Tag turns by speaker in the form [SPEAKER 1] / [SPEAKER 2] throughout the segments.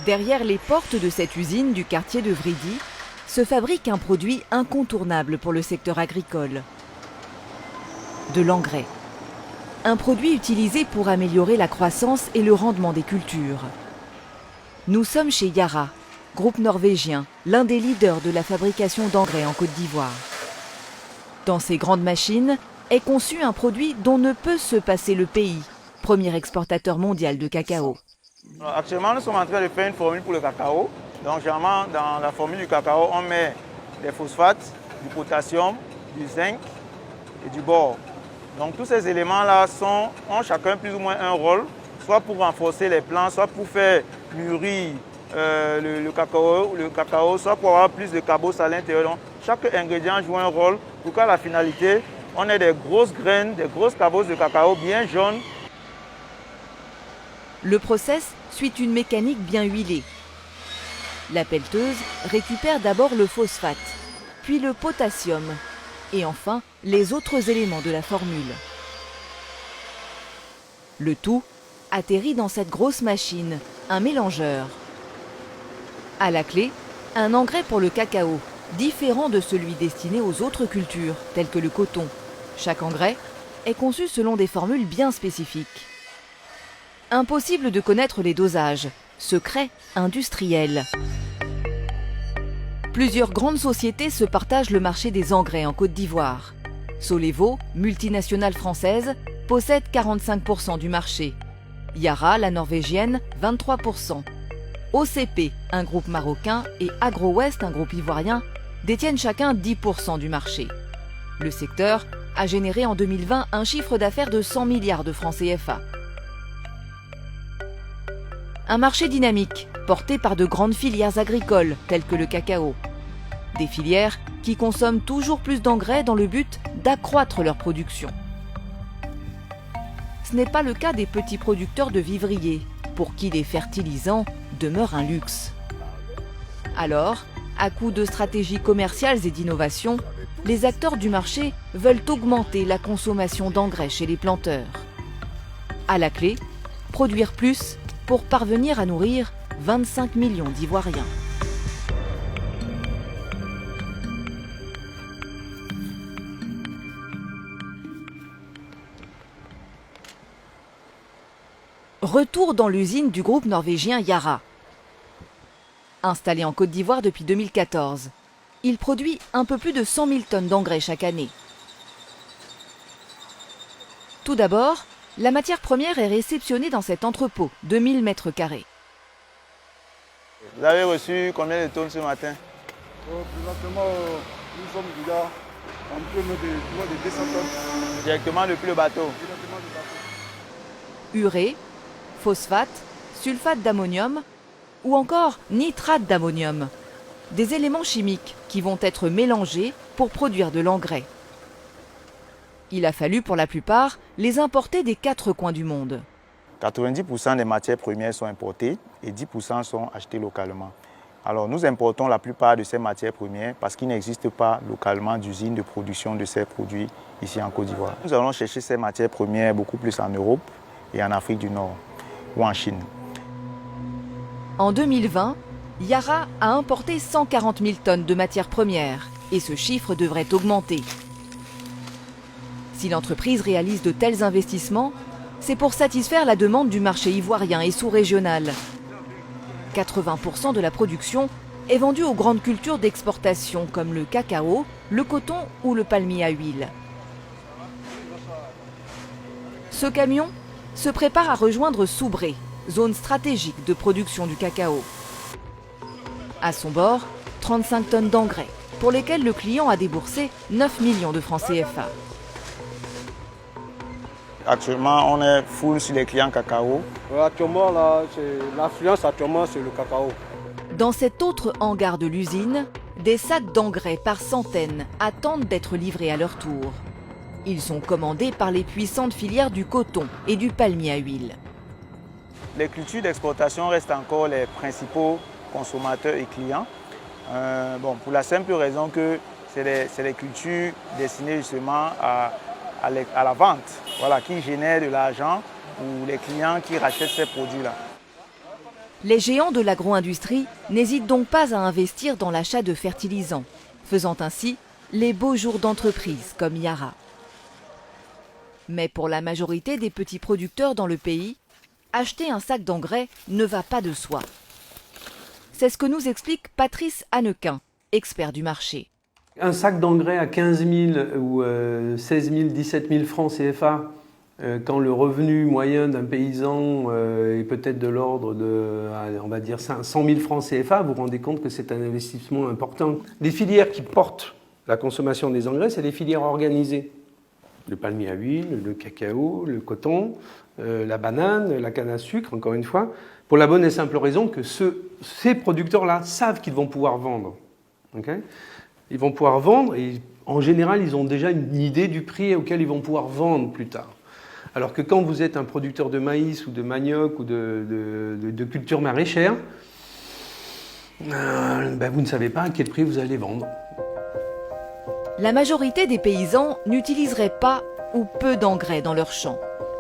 [SPEAKER 1] Derrière les portes de cette usine du quartier de Vridy, se fabrique un produit incontournable pour le secteur agricole. De l'engrais. Un produit utilisé pour améliorer la croissance et le rendement des cultures. Nous sommes chez Yara, groupe norvégien, l'un des leaders de la fabrication d'engrais en Côte d'Ivoire. Dans ces grandes machines est conçu un produit dont ne peut se passer le pays, premier exportateur mondial de cacao.
[SPEAKER 2] Actuellement, nous sommes en train de faire une formule pour le cacao. Donc, généralement, dans la formule du cacao, on met des phosphates, du potassium, du zinc et du bore. Donc, tous ces éléments-là ont chacun plus ou moins un rôle, soit pour renforcer les plants, soit pour faire mûrir le cacao, soit pour avoir plus de carbos à l'intérieur. Donc, chaque ingrédient joue un rôle pour qu'à la finalité, on ait des grosses graines, des grosses carbos de cacao bien jaunes.
[SPEAKER 1] Le process suit une mécanique bien huilée. La pelleteuse récupère d'abord le phosphate, puis le potassium et enfin les autres éléments de la formule. Le tout atterrit dans cette grosse machine, un mélangeur. À la clé, un engrais pour le cacao, différent de celui destiné aux autres cultures, telles que le coton. Chaque engrais est conçu selon des formules bien spécifiques. Impossible de connaître les dosages, secret industriel. Plusieurs grandes sociétés se partagent le marché des engrais en Côte d'Ivoire. Solevo, multinationale française, possède 45% du marché. Yara, la norvégienne, 23%. OCP, un groupe marocain, et Agro-West, un groupe ivoirien, détiennent chacun 10% du marché. Le secteur a généré en 2020 un chiffre d'affaires de 100 milliards de francs CFA. Un marché dynamique, porté par de grandes filières agricoles, telles que le cacao. Des filières qui consomment toujours plus d'engrais dans le but d'accroître leur production. Ce n'est pas le cas des petits producteurs de vivriers, pour qui les fertilisants demeurent un luxe. Alors, à coup de stratégies commerciales et d'innovation, les acteurs du marché veulent augmenter la consommation d'engrais chez les planteurs. À la clé, produire plus pour parvenir à nourrir 25 millions d'Ivoiriens. Retour dans l'usine du groupe norvégien Yara. Installé en Côte d'Ivoire depuis 2014, il produit un peu plus de 100 000 tonnes d'engrais chaque année. Tout d'abord, la matière première est réceptionnée dans cet entrepôt, 2000 mètres carrés.
[SPEAKER 2] Vous avez reçu combien de tonnes ce matin?
[SPEAKER 3] Présentement, nous sommes déjà en train de 200 tonnes.
[SPEAKER 2] Directement depuis le bateau?
[SPEAKER 1] Urée, phosphate, sulfate d'ammonium ou encore nitrate d'ammonium. Des éléments chimiques qui vont être mélangés pour produire de l'engrais. Il a fallu pour la plupart les importer des 4 coins du monde.
[SPEAKER 2] 90% des matières premières sont importées et 10% sont achetées localement. Alors nous importons la plupart de ces matières premières parce qu'il n'existe pas localement d'usine de production de ces produits ici en Côte d'Ivoire. Nous allons chercher ces matières premières beaucoup plus en Europe et en Afrique du Nord ou en Chine.
[SPEAKER 1] En 2020, Yara a importé 140 000 tonnes de matières premières et ce chiffre devrait augmenter. Si l'entreprise réalise de tels investissements, c'est pour satisfaire la demande du marché ivoirien et sous-régional. 80% de la production est vendue aux grandes cultures d'exportation comme le cacao, le coton ou le palmier à huile. Ce camion se prépare à rejoindre Soubré, zone stratégique de production du cacao. À son bord, 35 tonnes d'engrais, pour lesquels le client a déboursé 9 millions de francs CFA.
[SPEAKER 2] Actuellement, on est full sur les clients cacao.
[SPEAKER 3] Actuellement, l'affluence actuellement, c'est le cacao.
[SPEAKER 1] Dans cet autre hangar de l'usine, des sacs d'engrais par centaines attendent d'être livrés à leur tour. Ils sont commandés par les puissantes filières du coton et du palmier à huile.
[SPEAKER 2] Les cultures d'exportation restent encore les principaux consommateurs et clients. Pour la simple raison que c'est les cultures destinées justement à la vente, voilà, qui génèrent de l'argent pour les clients qui rachètent ces produits-là.
[SPEAKER 1] Les géants de l'agro-industrie n'hésitent donc pas à investir dans l'achat de fertilisants, faisant ainsi les beaux jours d'entreprises comme Yara. Mais pour la majorité des petits producteurs dans le pays, acheter un sac d'engrais ne va pas de soi. C'est ce que nous explique Patrice Hannequin, expert du marché.
[SPEAKER 4] Un sac d'engrais à 15 000 ou 16 000, 17 000 francs CFA, quand le revenu moyen d'un paysan est peut-être de l'ordre de, on va dire, 100 000 francs CFA, vous vous rendez compte que c'est un investissement important. Les filières qui portent la consommation des engrais, c'est les filières organisées. Le palmier à huile, le cacao, le coton, la banane, la canne à sucre, encore une fois, pour la bonne et simple raison que ces producteurs-là savent qu'ils vont pouvoir vendre. Okay, ils vont pouvoir vendre et en général, ils ont déjà une idée du prix auquel ils vont pouvoir vendre plus tard. Alors que quand vous êtes un producteur de maïs ou de manioc ou de culture maraîchère, vous ne savez pas à quel prix vous allez vendre.
[SPEAKER 1] La majorité des paysans n'utiliseraient pas ou peu d'engrais dans leurs champs.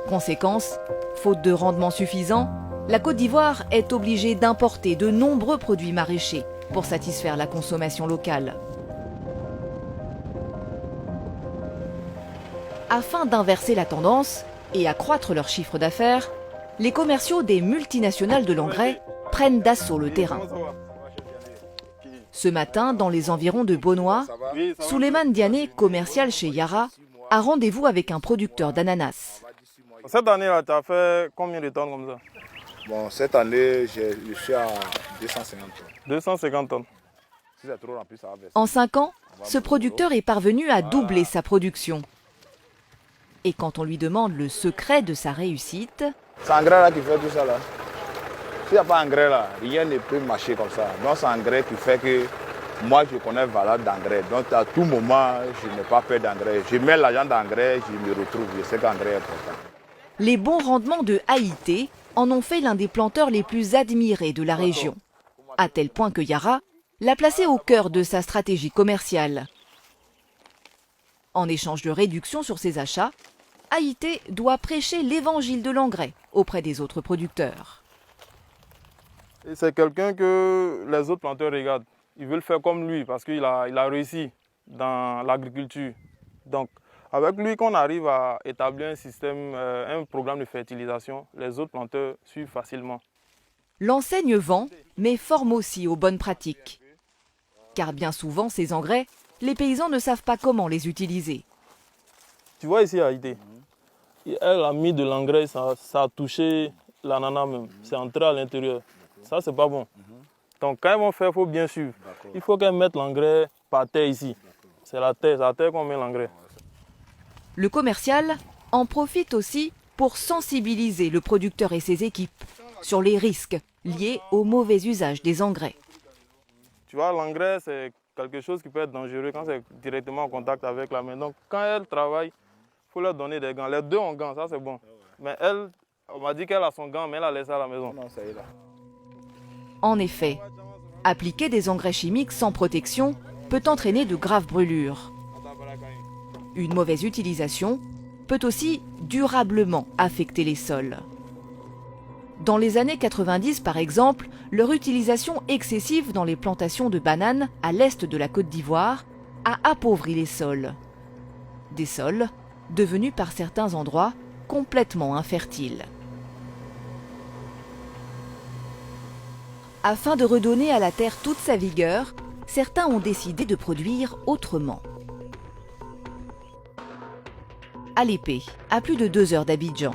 [SPEAKER 1] Conséquence, faute de rendement suffisant, la Côte d'Ivoire est obligée d'importer de nombreux produits maraîchers pour satisfaire la consommation locale. Afin d'inverser la tendance et accroître leur chiffre d'affaires, les commerciaux des multinationales de l'engrais prennent d'assaut le terrain. Ce matin, dans les environs de Bonois, Souleymane Diané, commercial chez Yara, a rendez-vous avec un producteur d'ananas.
[SPEAKER 2] Cette année-là, tu as fait combien de tonnes comme ça?
[SPEAKER 5] Bon, cette année, je suis à 250 tonnes.
[SPEAKER 2] 250 tonnes.
[SPEAKER 5] Si c'est trop rempli, ça va baisser.
[SPEAKER 1] En 5 ans, ce producteur est parvenu à doubler sa production. Et quand on lui demande le secret de sa réussite...
[SPEAKER 5] C'est l'engrais là qui fait tout ça là. S'il n'y a pas d'engrais là, rien ne peut marcher comme ça. Donc c'est l'engrais qui fait que moi je connais la valeur d'engrais. Donc à tout moment, je n'ai pas peur d'engrais. Je mets l'argent d'engrais, je me retrouve. Je sais qu'engrais est important.
[SPEAKER 1] Les bons rendements de Haïté en ont fait l'un des planteurs les plus admirés de la région. À tel point que Yara l'a placé au cœur de sa stratégie commerciale. En échange de réduction sur ses achats, Haïté doit prêcher l'évangile de l'engrais auprès des autres producteurs.
[SPEAKER 2] C'est quelqu'un que les autres planteurs regardent. Ils veulent faire comme lui parce qu'il a réussi dans l'agriculture. Donc, avec lui, qu'on arrive à établir un système, un programme de fertilisation, les autres planteurs suivent facilement.
[SPEAKER 1] L'enseigne vend, mais forme aussi aux bonnes pratiques. Car bien souvent, ces engrais, les paysans ne savent pas comment les utiliser.
[SPEAKER 2] Tu vois ici à Haïté, elle a mis de l'engrais, ça a touché l'ananas même, c'est entré à l'intérieur. Ça, c'est pas bon. Donc quand ils vont faire, il faut bien suivre. Il faut qu'elles mettent l'engrais par terre ici. C'est la terre qu'on met l'engrais.
[SPEAKER 1] Le commercial en profite aussi pour sensibiliser le producteur et ses équipes sur les risques liés au mauvais usage des engrais.
[SPEAKER 2] Tu vois, l'engrais, c'est quelque chose qui peut être dangereux quand c'est directement en contact avec la main. Donc quand elles travaillent, il faut leur donner des gants. Les deux ont gants, ça c'est bon. Mais elle, on m'a dit qu'elle a son gant, mais elle a laissé à la maison.
[SPEAKER 5] Non, ça y est là.
[SPEAKER 1] En effet, appliquer des engrais chimiques sans protection peut entraîner de graves brûlures. Une mauvaise utilisation peut aussi durablement affecter les sols. Dans les années 90, par exemple, leur utilisation excessive dans les plantations de bananes à l'est de la Côte d'Ivoire a appauvri les sols. Des sols devenus par certains endroits complètement infertiles. Afin de redonner à la terre toute sa vigueur, certains ont décidé de produire autrement. Alépé, à plus de 2 heures d'Abidjan.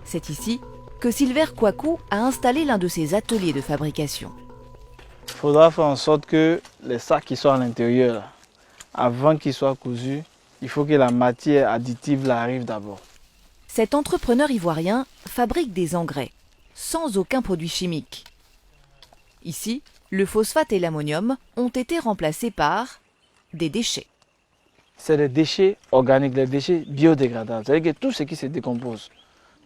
[SPEAKER 1] C'est ici que Silver Kouakou a installé l'un de ses ateliers de fabrication.
[SPEAKER 6] Il faudra faire en sorte que les sacs qui sont à l'intérieur, avant qu'ils soient cousus, il faut que la matière additive là arrive d'abord.
[SPEAKER 1] Cet entrepreneur ivoirien fabrique des engrais, sans aucun produit chimique. Ici, le phosphate et l'ammonium ont été remplacés par des déchets.
[SPEAKER 6] C'est des déchets organiques, des déchets biodégradables. C'est-à-dire que tout ce qui se décompose,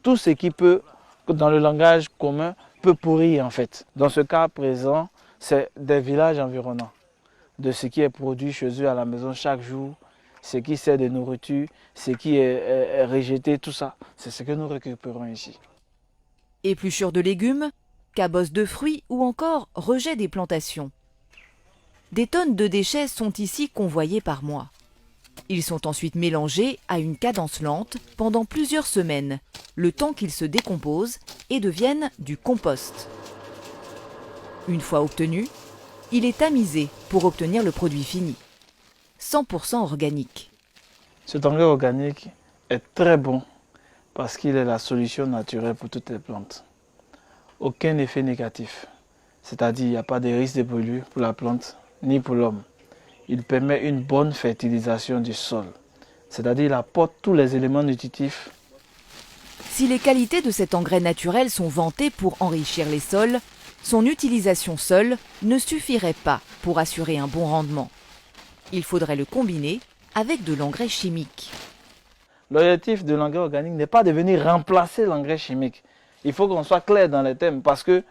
[SPEAKER 6] tout ce qui peut, dans le langage commun, peut pourrir en fait. Dans ce cas présent, c'est des villages environnants, de ce qui est produit chez eux à la maison chaque jour, ce qui sert de nourriture, ce qui est rejeté, tout ça. C'est ce que nous récupérons ici.
[SPEAKER 1] Épluchures de légumes, cabosse de fruits ou encore rejet des plantations. Des tonnes de déchets sont ici convoyées par mois. Ils sont ensuite mélangés à une cadence lente pendant plusieurs semaines, le temps qu'ils se décomposent et deviennent du compost. Une fois obtenu, il est tamisé pour obtenir le produit fini, 100% organique.
[SPEAKER 6] Cet engrais organique est très bon parce qu'il est la solution naturelle pour toutes les plantes. Aucun effet négatif, c'est-à-dire il n'y a pas de risque de polluer pour la plante ni pour l'homme. Il permet une bonne fertilisation du sol, c'est-à-dire il apporte tous les éléments nutritifs.
[SPEAKER 1] Si les qualités de cet engrais naturel sont vantées pour enrichir les sols, son utilisation seule ne suffirait pas pour assurer un bon rendement. Il faudrait le combiner avec de l'engrais chimique.
[SPEAKER 6] L'objectif de l'engrais organique n'est pas de venir remplacer l'engrais chimique. Il faut qu'on soit clair dans les thèmes parce que,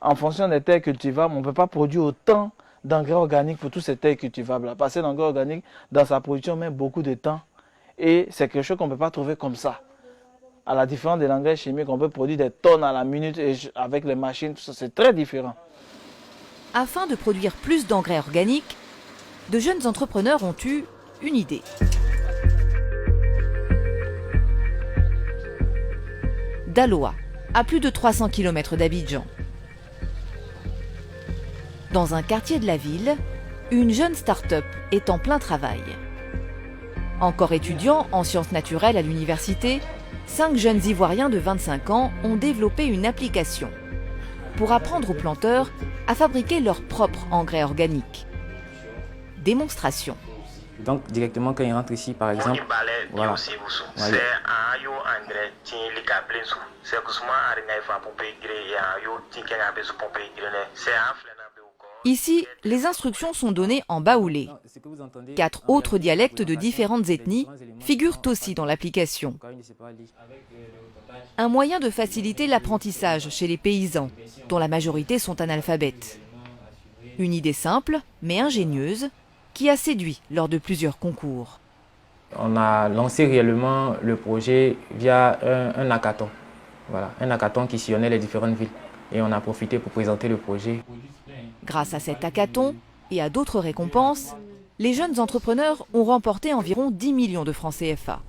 [SPEAKER 6] en fonction des terres cultivables, on ne peut pas produire autant d'engrais organiques pour toutes ces terres cultivables. Parce que l'engrais organique, dans sa production, met beaucoup de temps et c'est quelque chose qu'on ne peut pas trouver comme ça. À la différence de l'engrais chimique, on peut produire des tonnes à la minute et avec les machines, c'est très différent.
[SPEAKER 1] Afin de produire plus d'engrais organiques, de jeunes entrepreneurs ont eu une idée. Daloa, à plus de 300 km d'Abidjan. Dans un quartier de la ville, une jeune start-up est en plein travail. Encore étudiants en sciences naturelles à l'université, 5 jeunes Ivoiriens de 25 ans ont développé une application pour apprendre aux planteurs à fabriquer leur propre engrais organique. Démonstration.
[SPEAKER 7] Donc directement quand ils rentrent ici par exemple, voilà.
[SPEAKER 1] Ici, les instructions sont données en baoulé. 4 autres dialectes de différentes ethnies figurent aussi dans l'application. Un moyen de faciliter l'apprentissage chez les paysans, dont la majorité sont analphabètes. Une idée simple, mais ingénieuse, qui a séduit lors de plusieurs concours.
[SPEAKER 7] On a lancé réellement le projet via un hackathon. Voilà, un hackathon qui sillonnait les différentes villes. Et on a profité pour présenter le projet.
[SPEAKER 1] Grâce à cet hackathon et à d'autres récompenses, les jeunes entrepreneurs ont remporté environ 10 millions de francs CFA.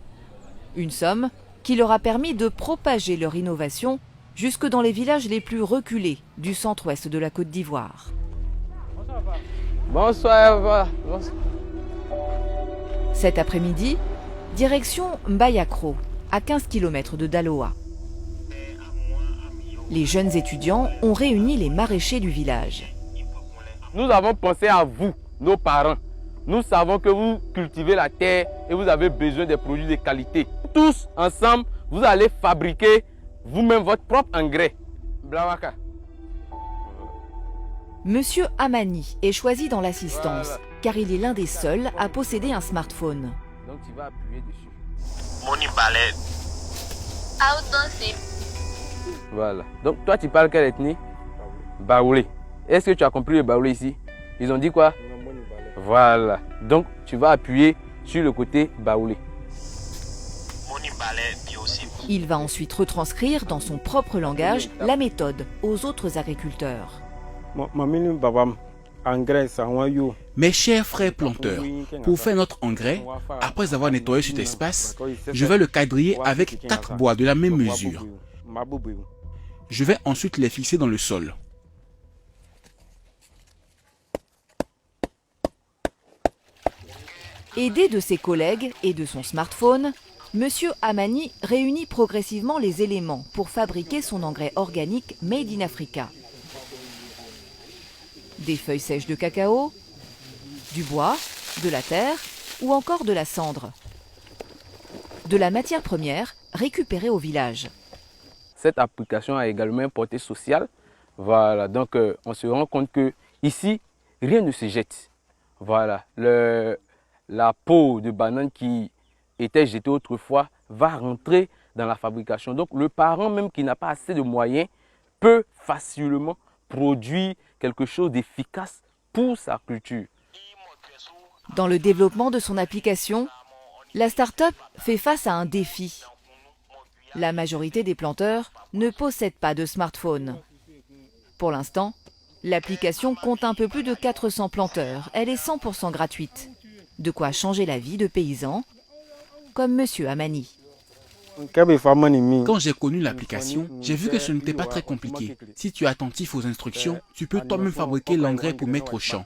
[SPEAKER 1] Une somme qui leur a permis de propager leur innovation jusque dans les villages les plus reculés du centre-ouest de la Côte d'Ivoire.
[SPEAKER 6] Bonsoir.
[SPEAKER 1] Cet après-midi, direction Mbayakro, à 15 km de Daloa. Les jeunes étudiants ont réuni les maraîchers du village.
[SPEAKER 8] Nous avons pensé à vous, nos parents. Nous savons que vous cultivez la terre et vous avez besoin des produits de qualité. Tous ensemble, vous allez fabriquer vous-même votre propre engrais. Blawaka.
[SPEAKER 1] Monsieur Amani est choisi dans l'assistance, car il est l'un des seuls à posséder un smartphone.
[SPEAKER 8] Donc tu vas appuyer dessus. Voilà. Donc toi tu parles quelle ethnie? Baoulé. Est-ce que tu as compris le baoulé ici? Ils ont dit quoi? Voilà. Donc tu vas appuyer sur le côté baoulé.
[SPEAKER 1] Il va ensuite retranscrire dans son propre langage la méthode aux autres agriculteurs.
[SPEAKER 9] Mes chers frères planteurs, pour faire notre engrais, après avoir nettoyé cet espace, je vais le quadriller avec 4 bois de la même mesure. Je vais ensuite les fixer dans le sol.
[SPEAKER 1] Aidé de ses collègues et de son smartphone, Monsieur Amani réunit progressivement les éléments pour fabriquer son engrais organique Made in Africa. Des feuilles sèches de cacao, du bois, de la terre ou encore de la cendre. De la matière première récupérée au village.
[SPEAKER 8] Cette application a également une portée sociale. Voilà, donc on se rend compte que ici, rien ne se jette. Voilà, la peau de banane qui était jetée autrefois va rentrer dans la fabrication. Donc le parent même qui n'a pas assez de moyens peut facilement produire quelque chose d'efficace pour sa culture.
[SPEAKER 1] Dans le développement de son application, la start-up fait face à un défi. La majorité des planteurs ne possèdent pas de smartphone. Pour l'instant, l'application compte un peu plus de 400 planteurs. Elle est 100% gratuite. De quoi changer la vie de paysans, comme Monsieur Amani.
[SPEAKER 9] Quand j'ai connu l'application, j'ai vu que ce n'était pas très compliqué. Si tu es attentif aux instructions, tu peux toi-même fabriquer l'engrais pour mettre au champ.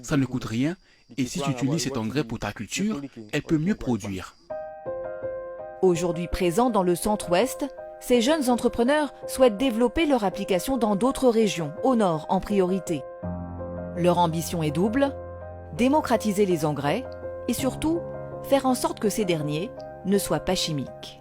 [SPEAKER 9] Ça ne coûte rien et si tu utilises cet engrais pour ta culture, elle peut mieux produire.
[SPEAKER 1] Aujourd'hui présents dans le centre-ouest, ces jeunes entrepreneurs souhaitent développer leur application dans d'autres régions, au nord en priorité. Leur ambition est double, démocratiser les engrais et surtout faire en sorte que ces derniers ne soient pas chimiques.